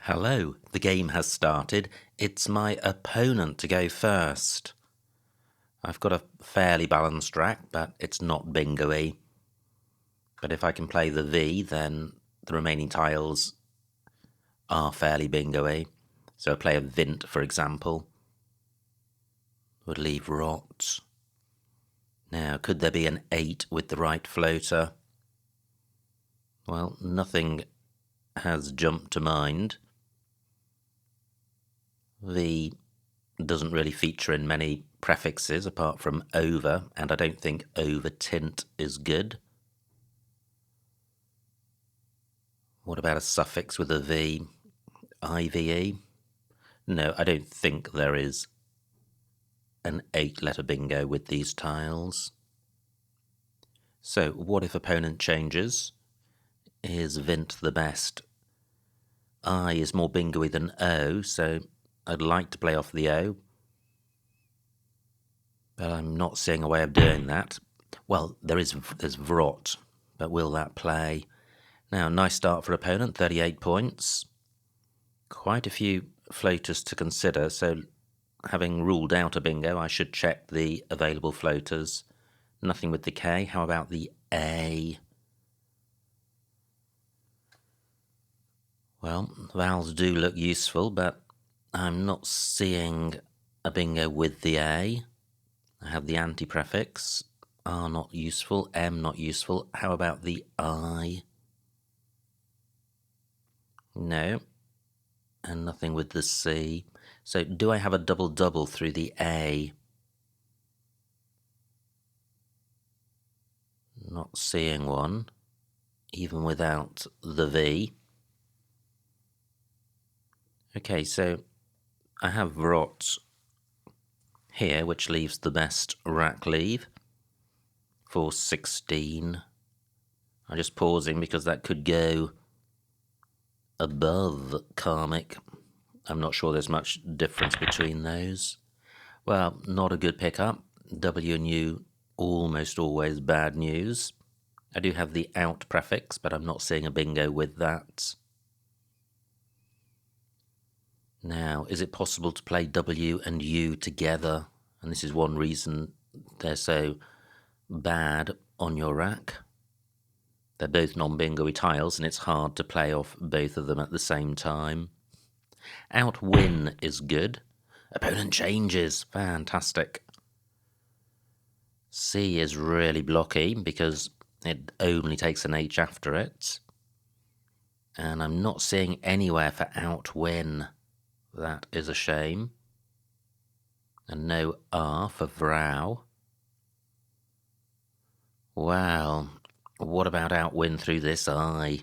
Hello, the game has started. It's my opponent to go first. I've got a fairly balanced rack, but it's not bingo-y. But if I can play the V, then the remaining tiles are fairly bingo-y. So a play of Vint, for example, would leave rot. Now, could there be an 8 with the right floater? Well, nothing has jumped to mind. V doesn't really feature in many prefixes apart from over, and I don't think over tint is good. What about a suffix with a V? IVE? No, I don't think there is an 8-letter bingo with these tiles. So, what if opponent changes? Is Vint the best? I is more bingo-y than O, so I'd like to play off the O. But I'm not seeing a way of doing that. Well, there's Vrot, but will that play? Now, nice start for opponent, 38 points. Quite a few floaters to consider, so having ruled out a bingo, I should check the available floaters. Nothing with the K. How about the A? Well, vowels do look useful, but I'm not seeing a bingo with the A. I have the anti-prefix. R not useful, M not useful. How about the I? No. And nothing with the C. So do I have a double-double through the A? Not seeing one, even without the V. Okay, so I have Vrot here, which leaves the best rack leave for 16. I'm just pausing because that could go above karmic. I'm not sure there's much difference between those. Well, not a good pickup. W and U, almost always bad news. I do have the out prefix, but I'm not seeing a bingo with that. Now, is it possible to play W and U together? And this is one reason they're so bad on your rack. They're both non-bingo-y tiles, and it's hard to play off both of them at the same time. Out win is good. Opponent changes. Fantastic. C is really blocky because it only takes an H after it. And I'm not seeing anywhere for out win. That is a shame. And no R for Vrow. Wow. What about outwin through this I?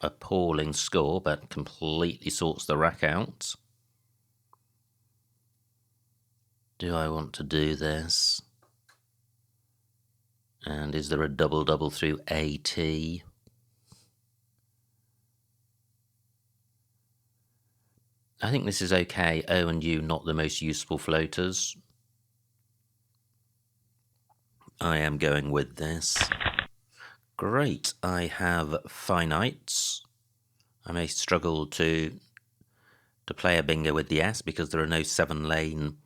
Appalling score, but completely sorts the rack out. Do I want to do this? And is there a double-double through AT? I think this is okay. O and U not the most useful floaters. I am going with this. Great, I have finites. I may struggle to play a bingo with the S because there are no 7-lane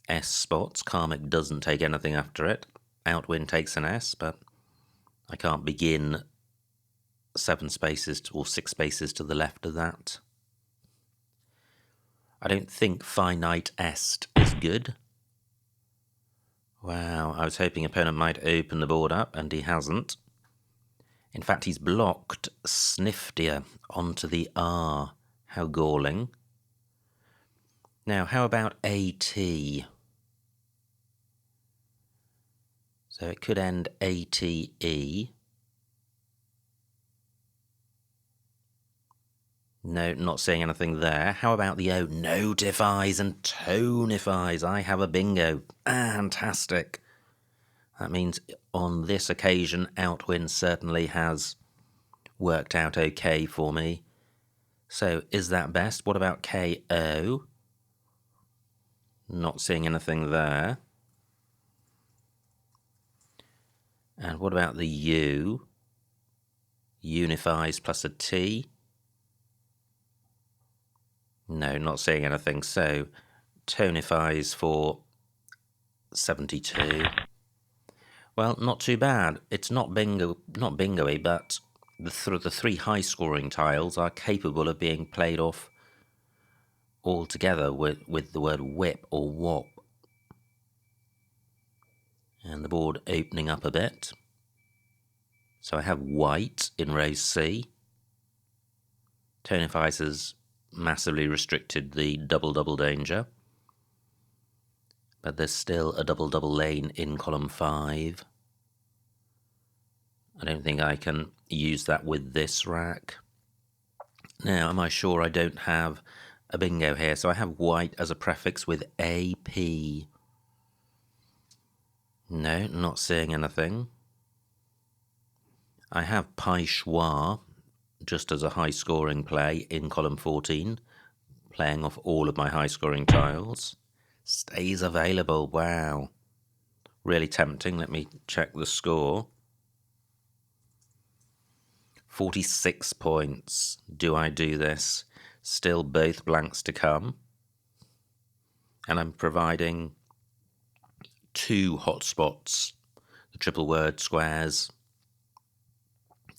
S spots. Karmic doesn't take anything after it. Outwin takes an S, but I can't begin 7 spaces or 6 spaces to the left of that. I don't think finite est is good. Wow, I was hoping opponent might open the board up, and he hasn't. In fact, he's blocked Sniftier onto the R. How galling. Now, how about AT? So it could end ATE. No, not seeing anything there. How about the O? Notifies and tonifies. I have a bingo. Fantastic. That means on this occasion, Outwin certainly has worked out okay for me. So is that best? What about KO? Not seeing anything there. And what about the U? unifies plus a T. No, not seeing anything. So tonifies for 72. Well, not too bad. It's not bingo-y, but the three high-scoring tiles are capable of being played off all together with the word whip or wop. And the board opening up a bit. So I have white in row C. Tonifies has massively restricted the double-double danger. But there's still a double-double lane in column 5. I don't think I can use that with this rack. Now, am I sure I don't have a bingo here? So I have white as a prefix with AP. No, not seeing anything. I have Pêchoir just as a high-scoring play in column 14, playing off all of my high-scoring tiles. Stays available, wow. Really tempting. Let me check the score. 46 points. Do I do this? Still both blanks to come. And I'm providing 2 hotspots, the triple word squares,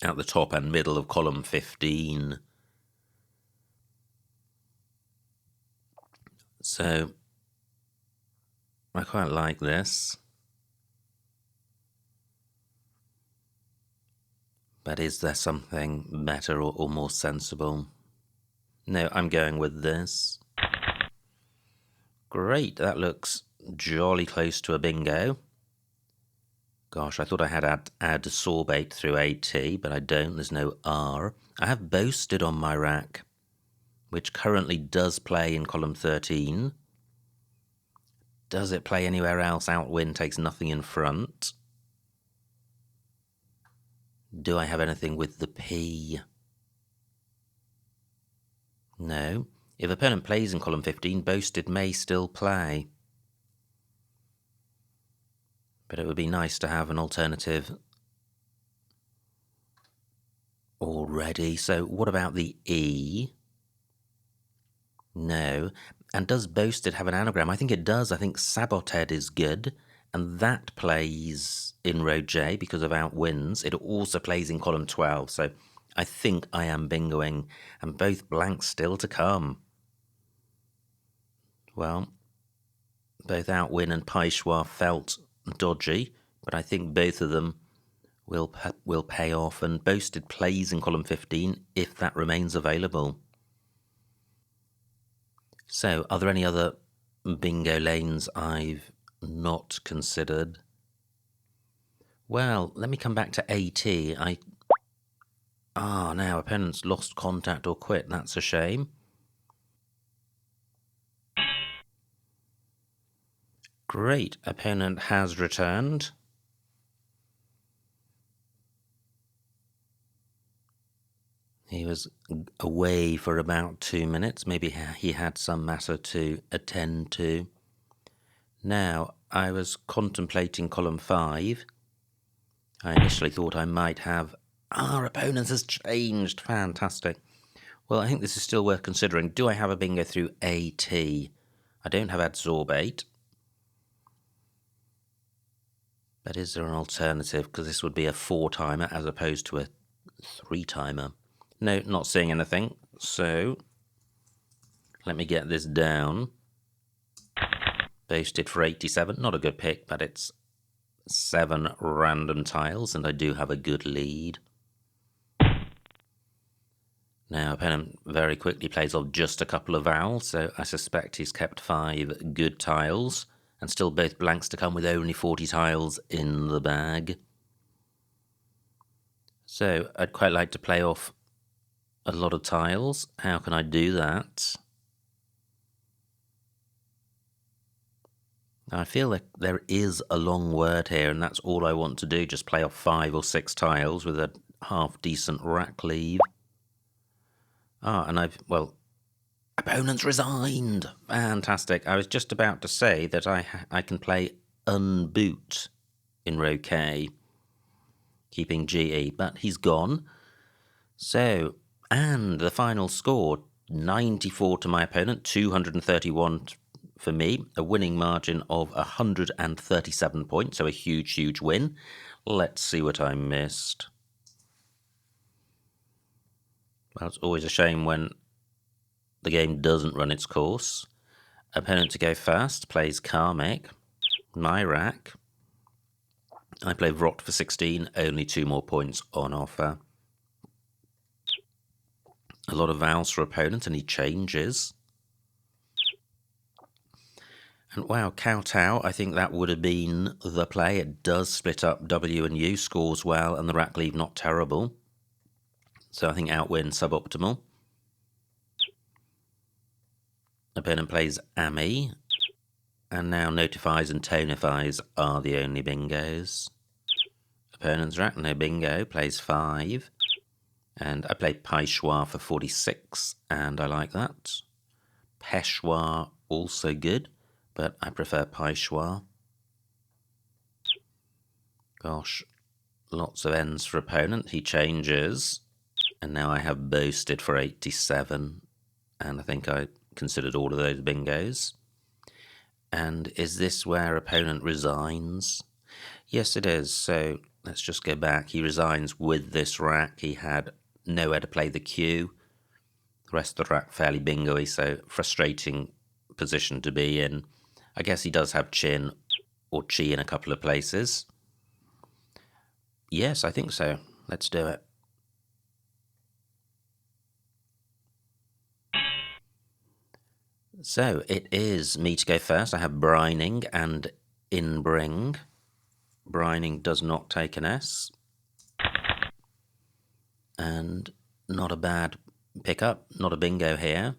at the top and middle of column 15. So I quite like this. But is there something better or more sensible? No, I'm going with this. Great, that looks jolly close to a bingo. Gosh, I thought I had add sorbate through AT, but I don't. There's no R. I have boasted on my rack, which currently does play in column 13. Does it play anywhere else? Outwin takes nothing in front. Do I have anything with the P? No. If opponent plays in column 15, boasted may still play. But it would be nice to have an alternative already. So what about the E? No. And does boasted have an anagram? I think it does. I think saboted is good. And that plays in row J because of outwins. It also plays in column 12. So I think I am bingoing. And both blanks still to come. Well, both outwin and Pêchoir felt dodgy, but I think both of them will pay off, and boasted plays in column 15 if that remains available. So, are there any other bingo lanes I've not considered? Well, let me come back to AT. Now opponent's lost contact or quit. That's a shame. Great, opponent has returned. He was away for about 2 minutes. Maybe he had some matter to attend to. Now, I was contemplating column 5. I initially thought I might have... Our opponent has changed. Fantastic. Well, I think this is still worth considering. Do I have a bingo through AT? I don't have adsorbate. But is there an alternative? Because this would be a 4-timer as opposed to a 3-timer. No, not seeing anything. So, let me get this down. Boasted for 87. Not a good pick, but it's 7 random tiles, and I do have a good lead. Now, opponent very quickly plays off just a couple of vowels, so I suspect he's kept 5 good tiles. And still both blanks to come with only 40 tiles in the bag. So I'd quite like to play off a lot of tiles. How can I do that? I feel like there is a long word here, and that's all I want to do. Just play off 5 or 6 tiles with a half-decent rack leave. And opponents resigned. Fantastic. I was just about to say that I can play unboot in row K, keeping GE, but he's gone. So, and the final score, 94 to my opponent, 231 for me, a winning margin of 137 points, so a huge, huge win. Let's see what I missed. Well, it's always a shame when the game doesn't run its course. Opponent to go first plays Karmic, my rack. I play Vrot for 16, only 2 more points on offer. A lot of vowels for opponent, and he changes. And wow, Kowtow, I think that would have been the play. It does split up W and U, scores well, and the rack leave not terrible. So I think outwin suboptimal. Opponent plays Ami, and now notifies and tonifies are the only bingos. Opponent's rack, no bingo, plays 5. And I play Peshawar for 46, and I like that. Peshawar, also good, but I prefer Peshawar. Gosh, lots of ends for opponent. He changes, and now I have boasted for 87, and I think I considered all of those bingos. And is this where opponent resigns? Yes, it is. So let's just go back. He resigns with this rack. He had nowhere to play the Q. The rest of the rack fairly bingo-y, so frustrating position to be in. I guess he does have Chin or Chi in a couple of places. Yes, I think so. Let's do it. So it is me to go first. I have Brining and Inbring. Brining does not take an S. And not a bad pickup, not a bingo here.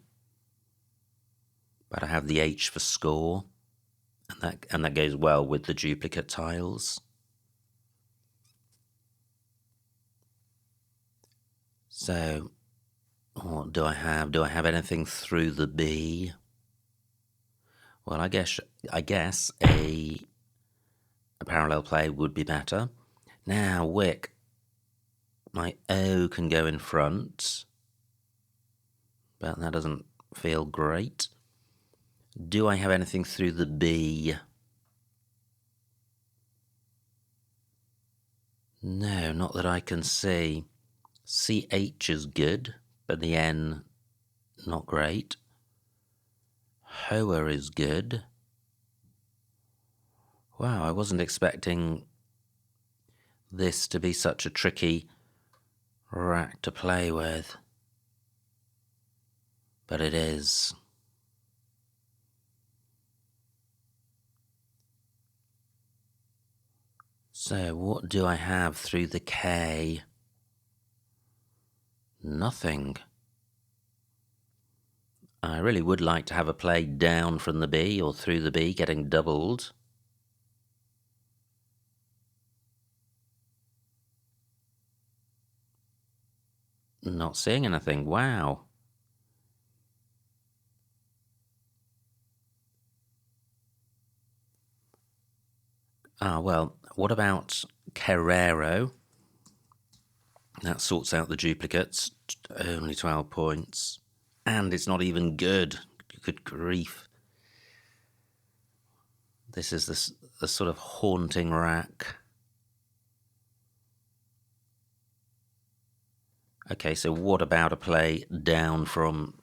But I have the H for score, and that goes well with the duplicate tiles. So, what do I have? Do I have anything through the B? Well, I guess a parallel play would be better. Now, Wick, my O can go in front, but that doesn't feel great. Do I have anything through the B? No, not that I can see. CH is good, but the N, not great. Hoa is good. Wow, I wasn't expecting this to be such a tricky rack to play with. But it is. So what do I have through the K? Nothing. I really would like to have a play down from the B or through the B, getting doubled. Not seeing anything. Wow. Ah, well, what about Carrero? That sorts out the duplicates. Only 12 points. And it's not even good. Good grief. This is the sort of haunting rack. Okay, so what about a play down from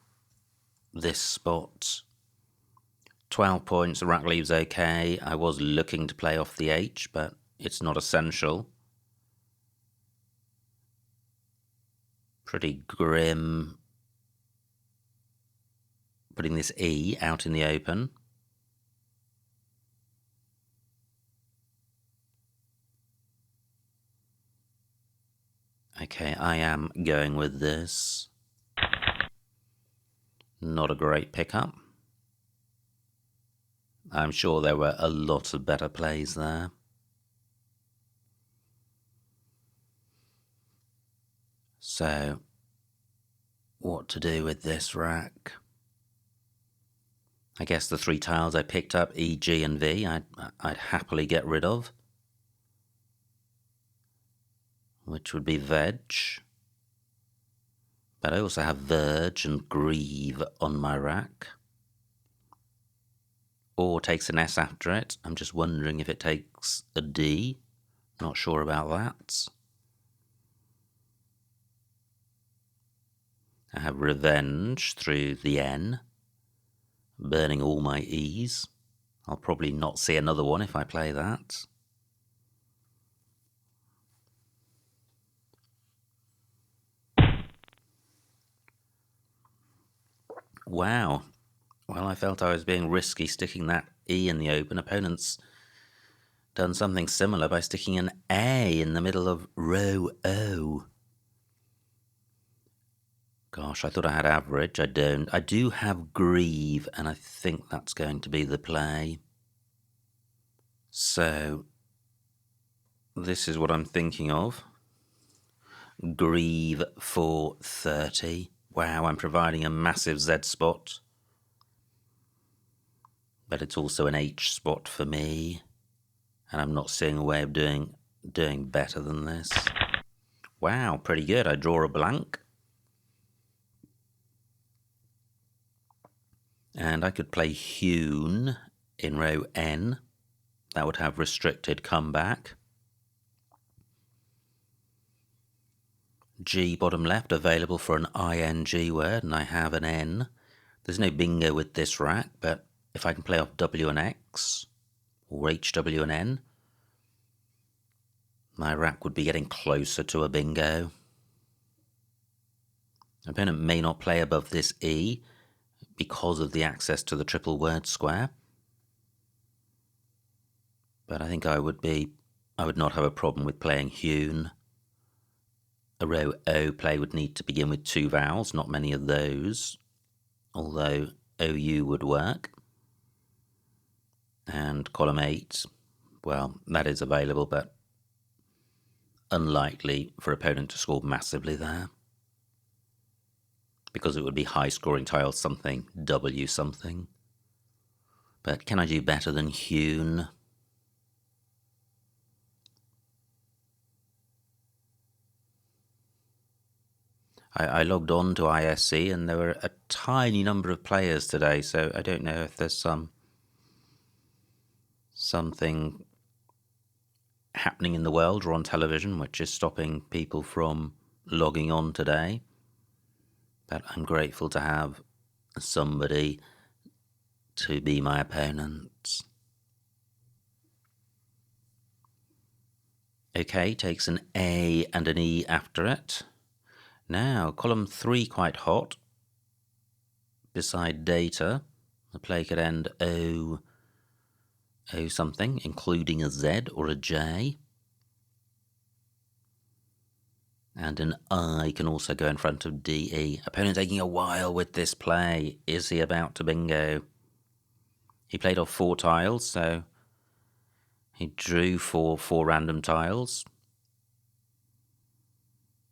this spot? 12 points, the rack leaves okay. I was looking to play off the H, but it's not essential. Pretty grim. Putting this E out in the open. Okay, I am going with this. Not a great pickup. I'm sure there were a lot of better plays there. So, what to do with this rack? I guess the 3 tiles I picked up, E, G, and V, I'd happily get rid of. Which would be veg. But I also have verge and grieve on my rack. Or takes an S after it. I'm just wondering if it takes a D. Not sure about that. I have revenge through the N, burning all my E's. I'll probably not see another one if I play that. Wow. Well, I felt I was being risky sticking that E in the open. Opponent's done something similar by sticking an A in the middle of row O. Gosh, I thought I had average. I don't. I do have grieve, and I think that's going to be the play. So, this is what I'm thinking of. Grieve for 30. Wow, I'm providing a massive Z spot. But it's also an H spot for me. And I'm not seeing a way of doing better than this. Wow, pretty good. I draw a blank. And I could play hewn in row N. That would have restricted comeback. G bottom left available for an ing word, and I have an N. There's no bingo with this rack, but if I can play off W and X, or HW and N, my rack would be getting closer to a bingo. Opponent may not play above this E because of the access to the triple word square. But I think I would not have a problem with playing hewn. A row O play would need to begin with 2 vowels, not many of those, although OU would work. And column 8, well, that is available, but unlikely for opponent to score massively there, because it would be high scoring tiles something, W something. But can I do better than hewn? I logged on to ISC and there were a tiny number of players today, so I don't know if there's something happening in the world or on television which is stopping people from logging on today. But I'm grateful to have somebody to be my opponent. Okay, takes an A and an E after it. Now, column 3 quite hot. Beside data, the play could end O something, including a Z or a J. And an I can also go in front of DE. Opponent taking a while with this play. Is he about to bingo? He played off 4 tiles, so he drew for 4 random tiles.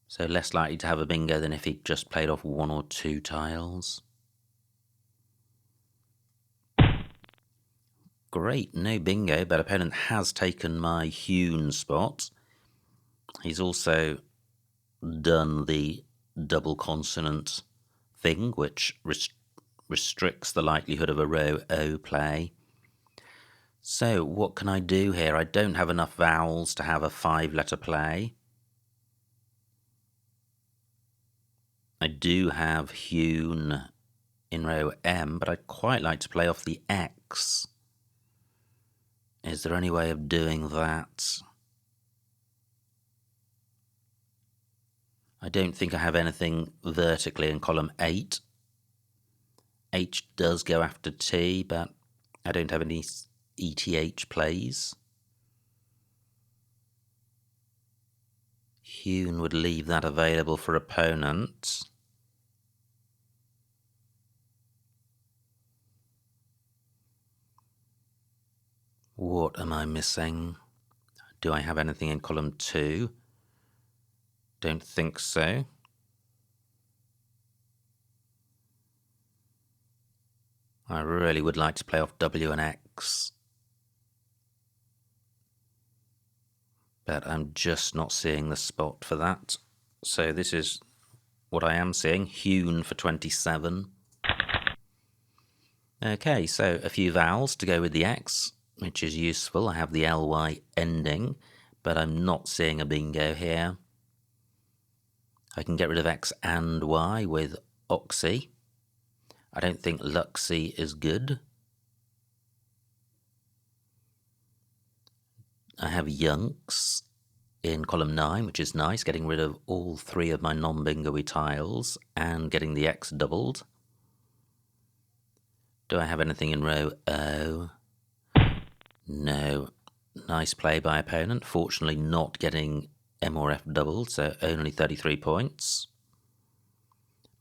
So less likely to have a bingo than if he just played off 1 or 2 tiles. Great, no bingo, but opponent has taken my hewn spot. He's also done the double consonant thing, which restricts the likelihood of a row O play. So what can I do here? I don't have enough vowels to have a 5-letter play. I do have hewn in row M, but I'd quite like to play off the X. Is there any way of doing that? I don't think I have anything vertically in column 8. H does go after T, but I don't have any ETH plays. Hewn would leave that available for opponent. What am I missing? Do I have anything in column 2? Don't think so. I really would like to play off W and X, but I'm just not seeing the spot for that. So this is what I am seeing. Hewn for 27. Okay, so a few vowels to go with the X, which is useful. I have the ly ending, but I'm not seeing a bingo here. I can get rid of X and Y with oxy. I don't think luxy is good. I have yunks in column 9, which is nice, getting rid of all 3 of my non-bingo-y tiles and getting the X doubled. Do I have anything in row O? No. Nice play by opponent. Fortunately not getting M or F doubled, so only 33 points.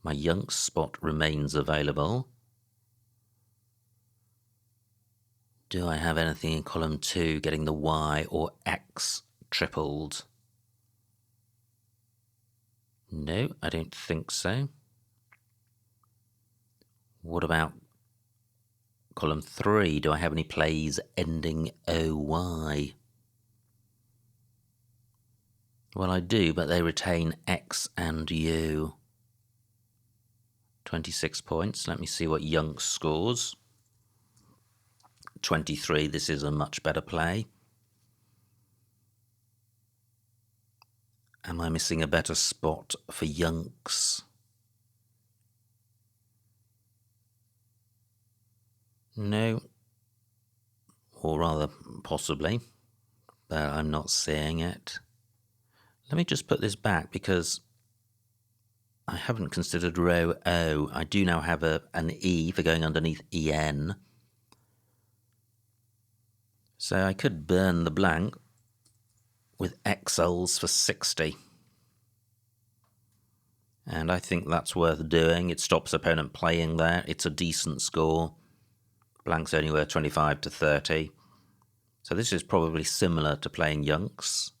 My yunks spot remains available. Do I have anything in column 2 getting the Y or X tripled? No, I don't think so. What about column 3? Do I have any plays ending OY? Well, I do, but they retain X and U. 26 points. Let me see what Yunks scores. 23. This is a much better play. Am I missing a better spot for Yunks? No. Or rather, possibly. But I'm not seeing it. Let me just put this back because I haven't considered row O. I do now have an E for going underneath EN. So I could burn the blank with XLs for 60. And I think that's worth doing. It stops opponent playing there. It's a decent score. Blank's only worth 25 to 30. So this is probably similar to playing Yunks.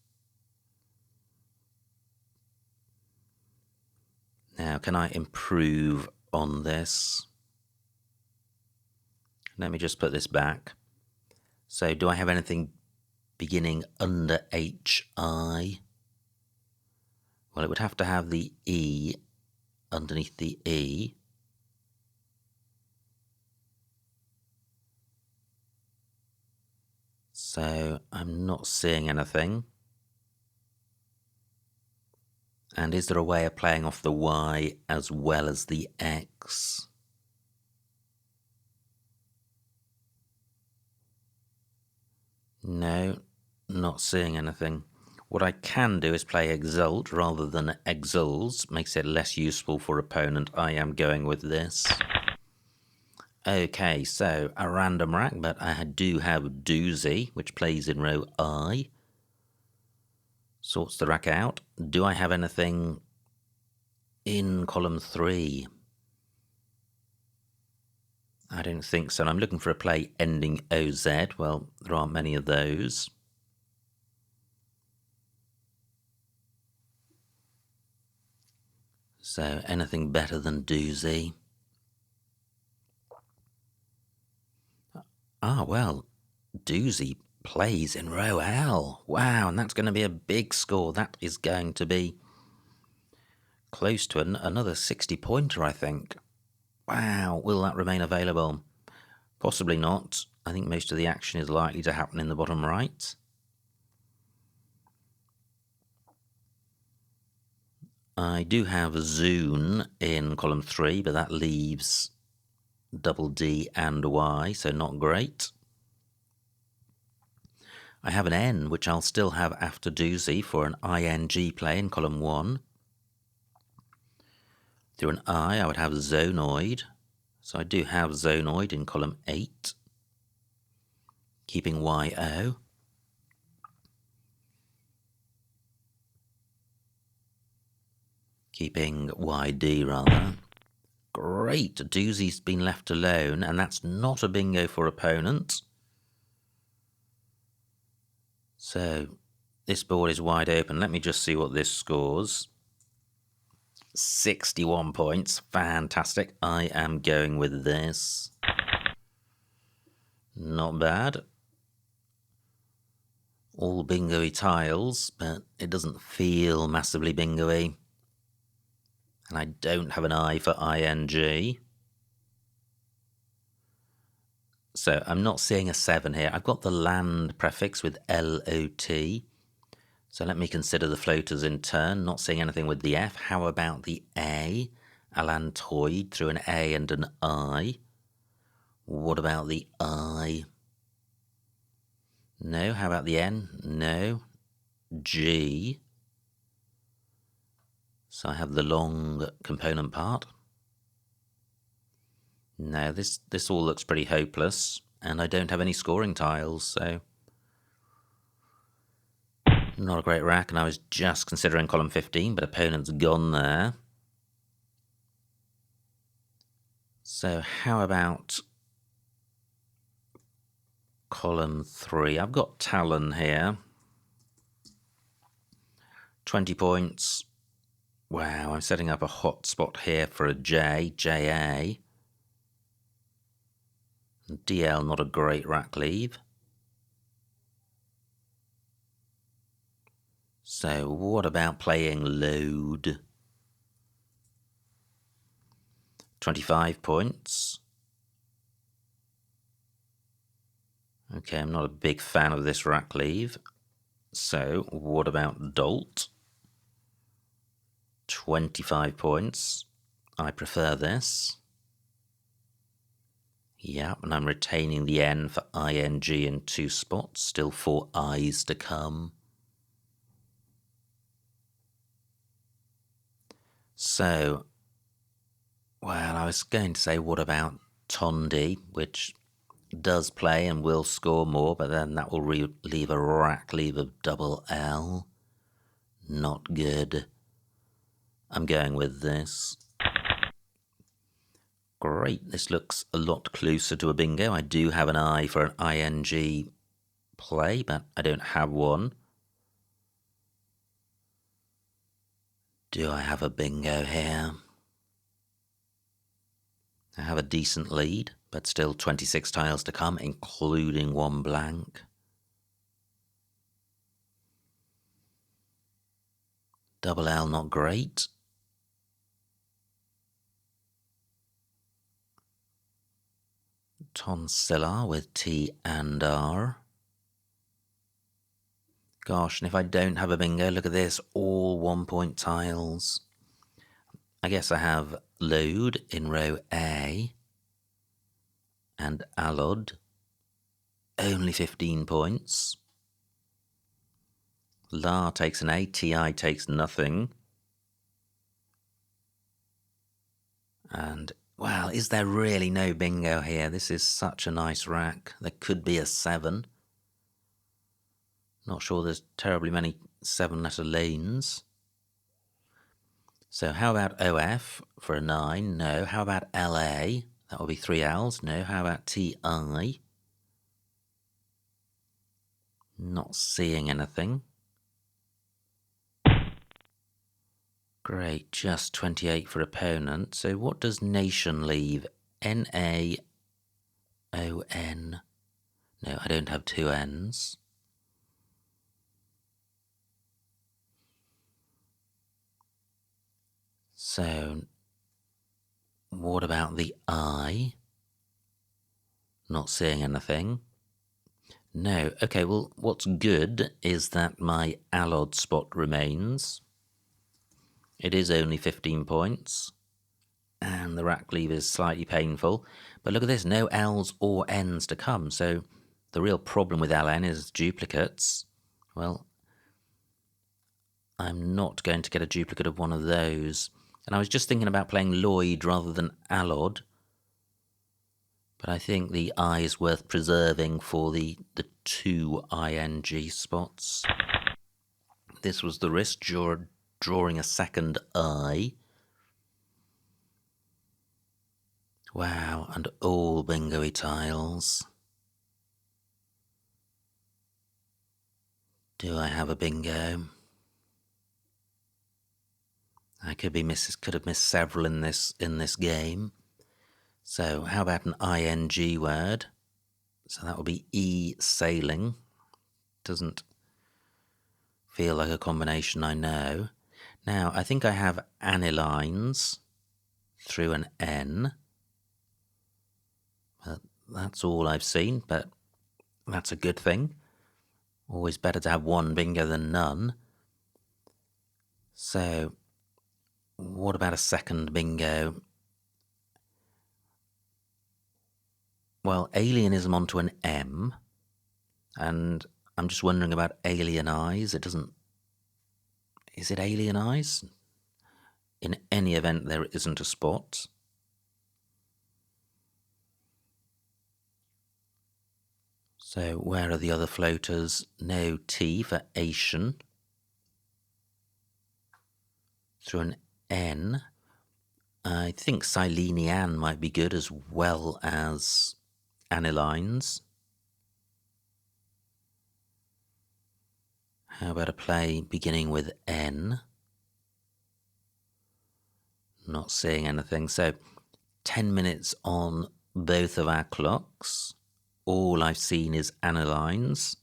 Now, can I improve on this? Let me just put this back. So do I have anything beginning under HI? Well, it would have to have the E underneath the E. So I'm not seeing anything. And is there a way of playing off the Y as well as the X? No, not seeing anything. What I can do is play Exult rather than Exuls. Makes it less useful for opponent. I am going with this. Okay, so a random rack, but I do have Doozy, which plays in row I. Sorts the rack out. Do I have anything in column 3? I don't think so. I'm looking for a play ending OZ. Well, there aren't many of those. So anything better than Doozy? Ah, well, Doozy plays in row L. Wow, and that's going to be a big score. That is going to be close to another 60-pointer, I think. Wow, will that remain available? Possibly not. I think most of the action is likely to happen in the bottom right. I do have Zune in column 3, but that leaves double D and Y, so not great. I have an N, which I'll still have after Doozy for an ING play in column 1. Through an I would have Zonoid. So I do have Zonoid in column 8. Keeping YO. Keeping YD rather. Great, Doozy's been left alone, and that's not a bingo for opponent. So this board is wide open. Let me just see what this scores. 61 points. Fantastic. I am going with this. Not bad. All bingo-y tiles, but it doesn't feel massively bingo-y. And I don't have an I for ing. So I'm not seeing a 7 here. I've got the land prefix with LOT. So let me consider the floaters in turn. Not seeing anything with the F. How about the A? Allantoid through an A and an I. What about the I? No. How about the N? No. G. So I have the long component part. No, this all looks pretty hopeless, and I don't have any scoring tiles, so not a great rack. And I was just considering column 15, but opponent's gone there. So how about column 3? I've got Talon here. 20 points. Wow, I'm setting up a hot spot here for a J, JA. DL, not a great rack leave. So what about playing load? 25 points. Okay, I'm not a big fan of this rack leave. So what about Dolt? 25 points. I prefer this. Yep, and I'm retaining the N for ing in 2 spots. Still 4 I's to come. So, well, I was going to say, what about Tondi, which does play and will score more, but then that will leave a rack leave of double L. Not good. I'm going with this. Great, this looks a lot closer to a bingo. I do have an I for an ing play, but I don't have one. Do I have a bingo here? I have a decent lead, but still 26 tiles to come, including 1 blank. Double L, not great. Tonsillar with T and R. Gosh, and if I don't have a bingo, look at this, all 1-point tiles. I guess I have load in row A and Allod, only 15 points. La takes an A, TI takes nothing. And, well, is there really no bingo here? This is such a nice rack. There could be a 7. Not sure there's terribly many 7-letter lanes. So how about OF for a 9? No. How about LA? That will be 3 L's. No. How about TI? Not seeing anything. Great, just 28 for opponent. So what does nation leave? NAON. No, I don't have 2 N's. So what about the I? Not seeing anything. No. Okay, well, what's good is that my Allod spot remains. It is only 15 points. And the rack leave is slightly painful. But look at this, no L's or N's to come. So the real problem with LN is duplicates. Well, I'm not going to get a duplicate of one of those. And I was just thinking about playing Lloyd rather than Allod. But I think the I is worth preserving for the 2 ing spots. This was the risk, drawing a second I. Wow, and all bingo-y tiles. Do I have a bingo? I could have missed several in this game. So how about an ing word? So that will be sailing. Doesn't feel like a combination I know. Now, I think I have anilines through an N. That's all I've seen, but that's a good thing. Always better to have one bingo than none. So, what about a second bingo? Well, alienism onto an M, and I'm just wondering about alien eyes. It doesn't... Is it alien eyes? In any event, there isn't a spot. So where are the other floaters? No T for Asian. Through an N. I think Silenian might be good as well as anilines. How about a play beginning with N? Not seeing anything. So 10 minutes on both of our clocks. All I've seen is anilines.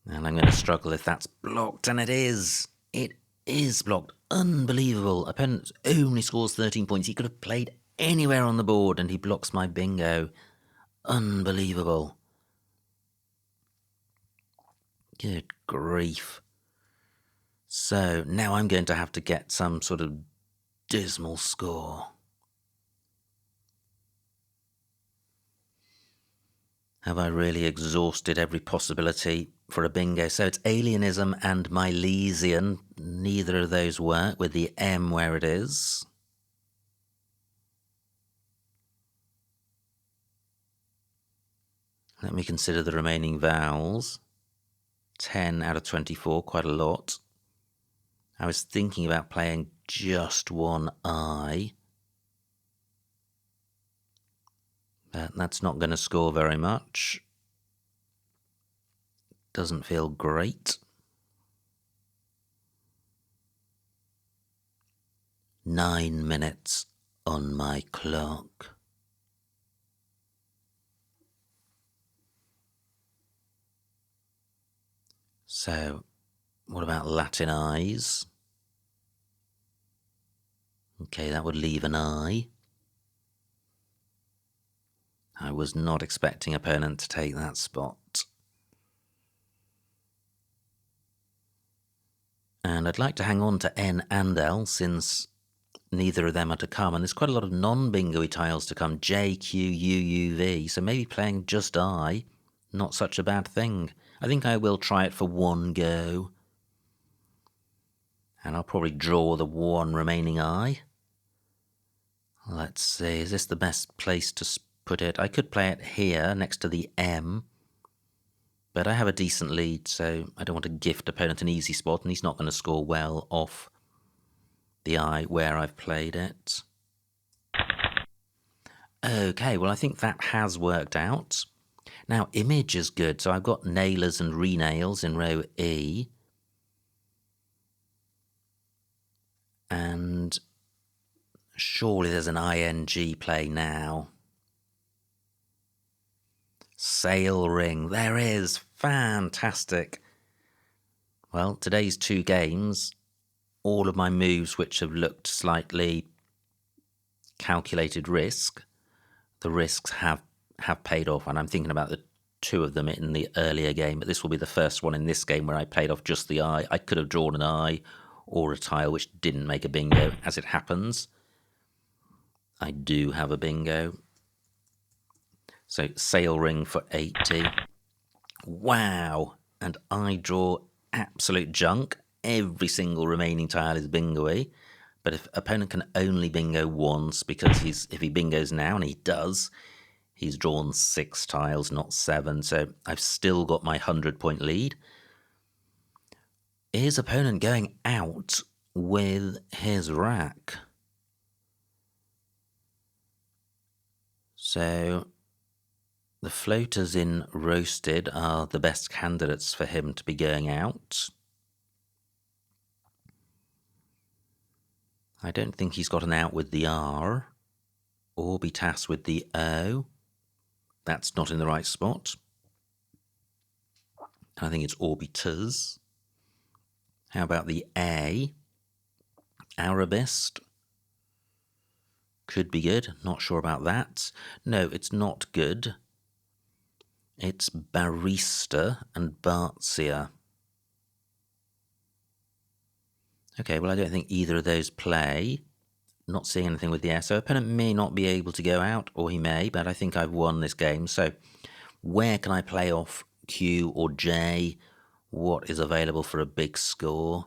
And I'm going to struggle if that's blocked, and it is. It is blocked. Unbelievable. Opponent only scores 13 points. He could have played anywhere on the board, and he blocks my bingo. Unbelievable. Good grief. So now I'm going to have to get some sort of dismal score. Have I really exhausted every possibility for a bingo? So it's alienism and Milesian. Neither of those work with the M where it is. Let me consider the remaining vowels. 10 out of 24, quite a lot. I was thinking about playing just one I. But that's not going to score very much. Doesn't feel great. 9 minutes on my clock. So, what about Latin eyes? Okay, that would leave an I. I was not expecting opponent to take that spot. And I'd like to hang on to N and L since neither of them are to come. And there's quite a lot of non-bingo-y tiles to come. J, Q, U, U, V. So maybe playing just I, not such a bad thing. I think I will try it for one go. And I'll probably draw the one remaining I. Let's see, is this the best place to put it? I could play it here next to the M. But I have a decent lead, so I don't want to gift opponent an easy spot, and he's not going to score well off the I where I've played it. Okay, well, I think that has worked out. Now, image is good, so I've got nailers and renails in row E. And surely there's an ING play now. Sail ring, there is. Fantastic. Well, today's 2 games, all of my moves which have looked slightly calculated risk, the risks have paid off, and I'm thinking about the 2 of them in the earlier game, but this will be the first one in this game where I played off just the I. I could have drawn an I or a tile which didn't make a bingo, as it happens. I do have a bingo. So sail ring for 80. Wow! And I draw absolute junk. Every single remaining tile is bingo-y. But if opponent can only bingo once, because if he bingos now, and he does, he's drawn 6 tiles, not 7. So I've still got my 100-point lead. Is opponent going out with his rack? So the floaters in roasted are the best candidates for him to be going out. I don't think he's got an out with the R. Orbitas with the O. That's not in the right spot. I think it's orbitas. How about the A? Arabist. Could be good. Not sure about that. No, it's not good. It's barista and Bartzia. Okay, well, I don't think either of those play. Not seeing anything with the S. So opponent may not be able to go out, or he may, but I think I've won this game. So where can I play off Q or J? What is available for a big score?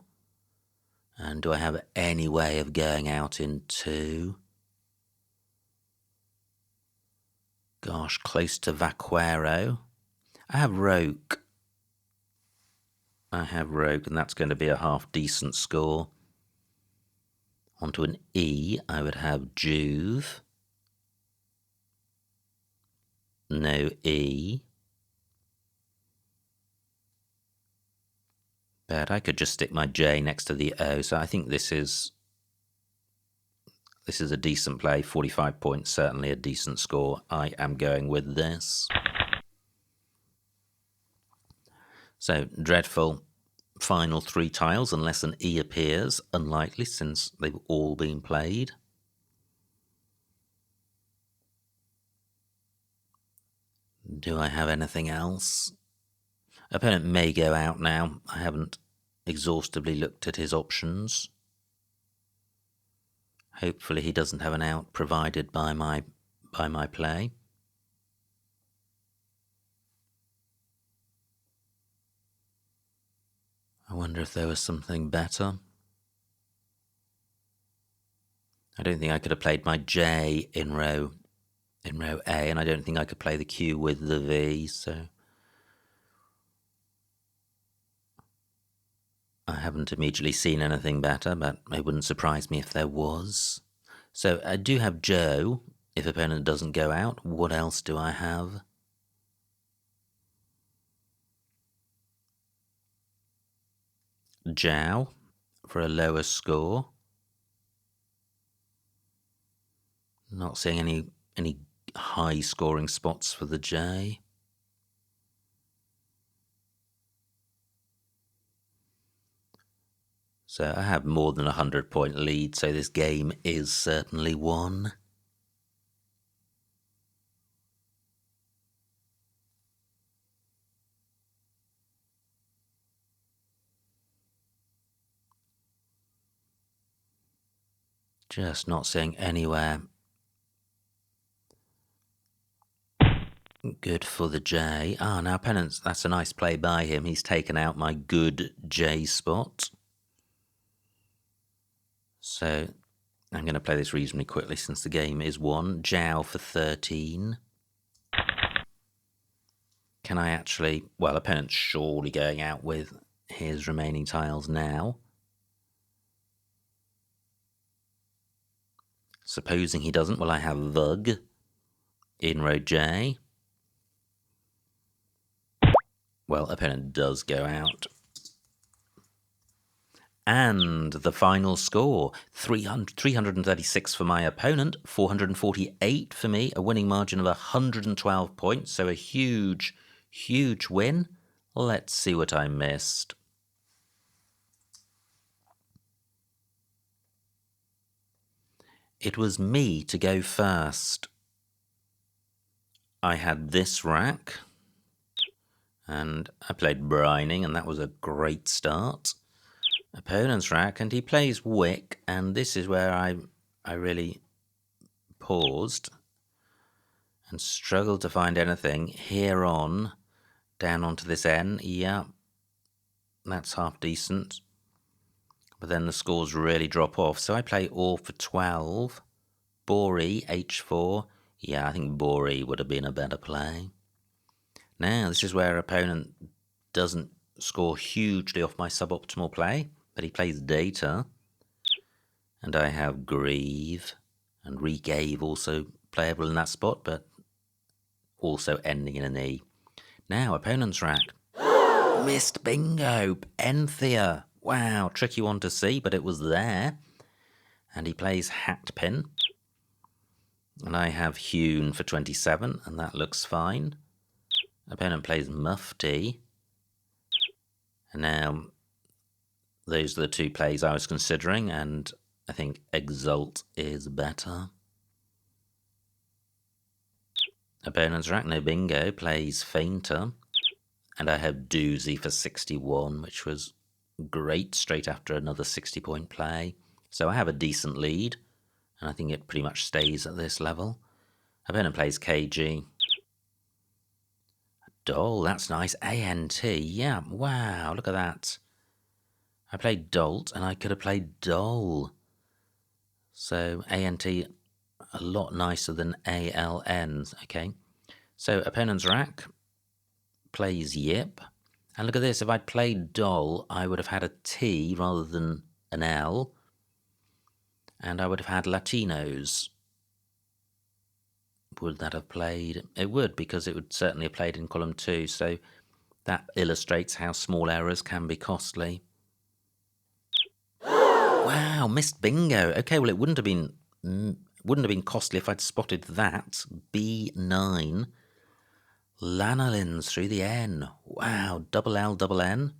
And do I have any way of going out in 2? Gosh, close to Vaquero. I have Roque. And that's going to be a half-decent score. Onto an E, I would have Juve. No E. But I could just stick my J next to the O, so I think this is a decent play. 45 points, certainly a decent score. I am going with this. So, dreadful final 3 tiles, unless an E appears. Unlikely, since they've all been played. Do I have anything else? Opponent may go out now. I haven't exhaustively looked at his options. Hopefully he doesn't have an out provided by my play. I wonder if there was something better. I don't think I could have played my J in row A, and I don't think I could play the Q with the V, so I haven't immediately seen anything better, but it wouldn't surprise me if there was. So I do have Joe, if opponent doesn't go out. What else do I have? Jow for a lower score. Not seeing any high scoring spots for the J. So I have more than 100-point lead, so this game is certainly won. Just not seeing anywhere good for the J. Now opponent's, that's a nice play by him. He's taken out my good J spot. So I'm going to play this reasonably quickly since the game is won. Jow for 13. Can I actually... Well, opponent's surely going out with his remaining tiles now. Supposing he doesn't, well, I have Vug in row J. Well, opponent does go out. And the final score, 336 for my opponent, 448 for me, a winning margin of 112 points, so a huge, huge win. Let's see what I missed. It was me to go first. I had this rack, and I played Brining, and that was a great start. Opponent's rack, and he plays Wick, and this is where I really paused and struggled to find anything. Here on, down onto this N, yeah, that's half decent. But then the scores really drop off, so I play all for 12. Bori, H4, yeah, I think Bori would have been a better play. Now, this is where opponent doesn't score hugely off my suboptimal play, but he plays Data, and I have Grieve, and Regave also playable in that spot, but also ending in an E. Now, opponent's rack. Missed bingo, Enthea. Wow, tricky one to see, but it was there. And he plays Hatpin. And I have Hewn for 27, and that looks fine. Opponent plays Mufti. And now those are the two plays I was considering, and I think Exalt is better. Opponent's rack, no bingo, plays Fainter, and I have Doozy for 61, which was great straight after another 60-point play. So I have a decent lead, and I think it pretty much stays at this level. Opponent plays KG. Dole, that's nice. ANT, yeah, wow, look at that. I played Dolt, and I could have played Dole. So ANT, a lot nicer than ALNs, okay. So opponent's rack plays Yip. And look at this, if I'd played Dole, I would have had a T rather than an L. And I would have had Latinos. Would that have played? It would, because it would certainly have played in column 2. So that illustrates how small errors can be costly. Wow, missed bingo. Okay, well, it wouldn't have been costly if I'd spotted that. B9. Lanolins through the N. Wow, double L, double N.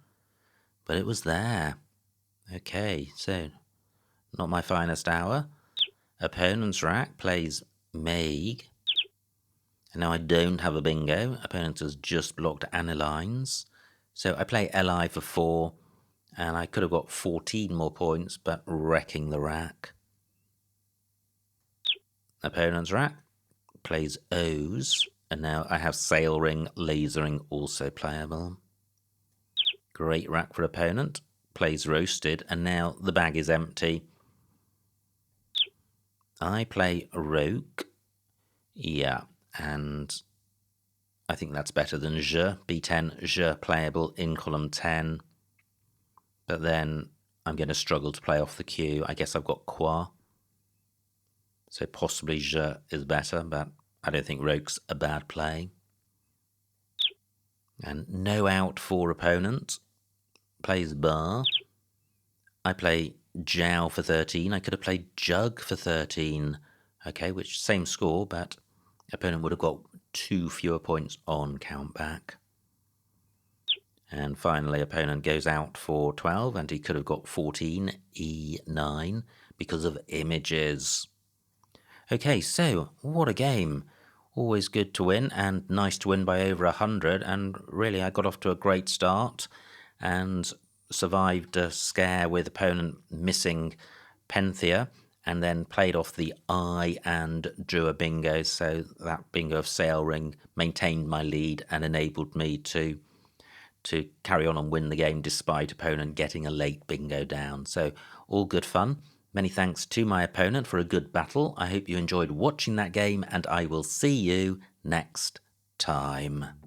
But it was there. Okay, so not my finest hour. Opponent's rack plays Meg. And now I don't have a bingo. Opponent has just blocked Anilines. So I play LI for 4. And I could have got 14 more points, but wrecking the rack. Opponent's rack plays O's. And now I have Sail Ring, Lasering also playable. Great rack for opponent. Plays Roasted, and now the bag is empty. I play Rogue. Yeah, and I think that's better than Je. B10, Je playable in column 10. But then I'm going to struggle to play off the queue. I guess I've got Qua. So possibly Je is better, but I don't think Rogue's a bad play. And no out for opponent. Plays Bar. I play Jow for 13. I could have played Jug for 13. Okay, which same score, but opponent would have got 2 fewer points on countback. And finally, opponent goes out for 12, and he could have got 14, E9, because of images. Okay, so what a game. Always good to win, and nice to win by over 100, and really I got off to a great start, and survived a scare with opponent missing Penthea, and then played off the I and drew a bingo, so that bingo of Sail Ring maintained my lead and enabled me to carry on and win the game despite opponent getting a late bingo down. So all good fun. Many thanks to my opponent for a good battle. I hope you enjoyed watching that game, and I will see you next time.